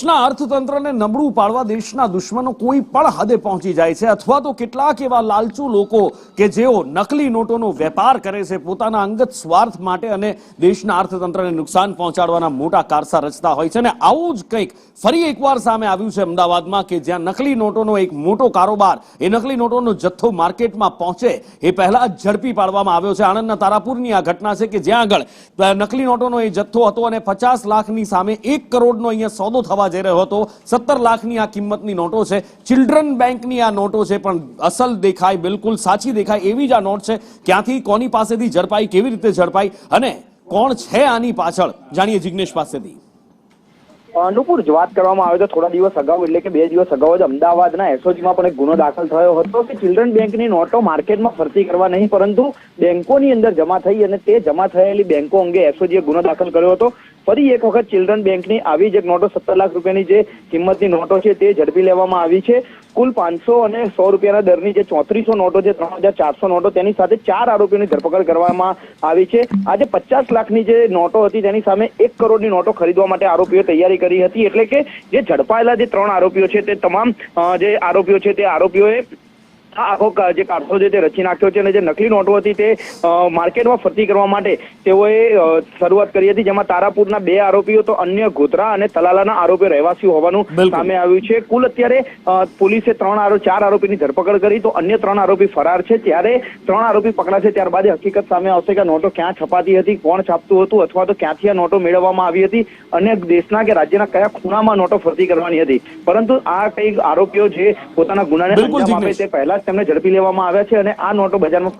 દેશના અર્થતંત્રને નબળું પાડવા દેશના દુશ્મનો કોઈ પણ હદે પહોંચી જાય છે, અથવા તો કેટલાક એવા લાલચુ લોકો કે જેઓ નકલી નોટોનો વેપાર કરે છે પોતાના અંગત સ્વાર્થ માટે અને દેશના અર્થતંત્રને નુકસાન પહોંચાડવાના મોટા કારસા રચતા હોય છે. અને આવું જ કંઈક ફરી એકવાર સામે આવ્યું છે અમદાવાદમાં, કે જ્યાં નકલી નોટોનો એક મોટો કારોબાર, એ નકલી નોટોનો જથ્થો માર્કેટમાં પહોંચે એ પહેલા જ ઝડપી પાડવામાં આવ્યો છે. આણંદના તારાપુરની આ ઘટના છે કે જ્યાં આગળ નકલી નોટોનો એ જથ્થો હતો અને 50 લાખની સામે 1 કરોડનો અહીંયા સોદો થવા જઈ રહ્યો હતો. 17 લાખની આ કિંમતની નોટો છે. ચિલ્ડ્રન બેંકની આ નોટો છે, પણ અસલ દેખાય, બિલકુલ સાચી દેખાય એવી જ આ નોટ છે. ક્યાંથી, કોની પાસેથી ઝડપાઈ, કેવી રીતે ઝડપાઈ અને કોણ છે આની પાછળ, જાણીએ જિગ્નેશ પાસેથી. નુપુર, વાત કરવામાં આવે તો થોડા દિવસ અગાઉ, એટલે કે 2 દિવસ અગાઉ જ અમદાવાદના એસઓજીમાં પણ એક ગુનો દાખલ થયો હતો કે ચિલ્ડ્રન બેંકની નોટો માર્કેટમાં ફરતી કરવા નહીં પરંતુ બેંકોની અંદર જમા થઈ, અને તે જમા થયેલી બેંકો અંગે એસઓજીએ ગુનો દાખલ કર્યો હતો. ફરી એક વખત ચિલ્ડ્રન બેંકની આવી જ એક નોટો 17 લાખ રૂપિયાની જે કિંમતની નોટો છે તે ઝડપી લેવામાં આવી છે. કુલ 500 અને 100 રૂપિયાના દરની જે 3400 નોટો છે, 3400 નોટો, તેની સાથે 4 આરોપીઓની ધરપકડ કરવામાં આવી છે. આજે 50 લાખની જે નોટો હતી તેની સામે 1 કરોડની નોટો ખરીદવા માટે આરોપીઓ તૈયારી કરી હતી. એટલે કે જે ઝડપાયેલા જે 3 આરોપીઓ છે તે તમામ જે આરોપીઓ છે તે આરોપીઓએ આખો જે કારસો છે તે રચી નાખ્યો છે, અને જે નકલી નોટો હતી તે માર્કેટમાં ફરતી કરવા માટે તેઓએ શરૂઆત કરી હતી, જેમાં તારાપુરના 2 આરોપીઓ તો અન્ય ગોધરા અને તલાલાના આરોપીઓ રહેવાસીઓ હોવાનું સામે આવ્યું છે. કુલ અત્યારે પોલીસે 4 આરોપીની ધરપકડ કરી, તો અન્ય 3 આરોપી ફરાર છે. ત્યારે 3 આરોપી પકડાશે ત્યારબાદ હકીકત સામે આવશે કે નોટો ક્યાં છપાતી હતી, કોણ છાપતું હતું, અથવા તો ક્યાંથી આ નોટો મેળવવામાં આવી હતી અને દેશના કે રાજ્યના કયા ખૂણામાં નોટો ફરતી કરવાની હતી. પરંતુ આ કઈ આરોપીઓ જે પોતાના ગુનાને અંજામ આપે તે પહેલા તેમને ઝડપી લેવામાં આવ્યા છે અને આ નોટો બજારમાં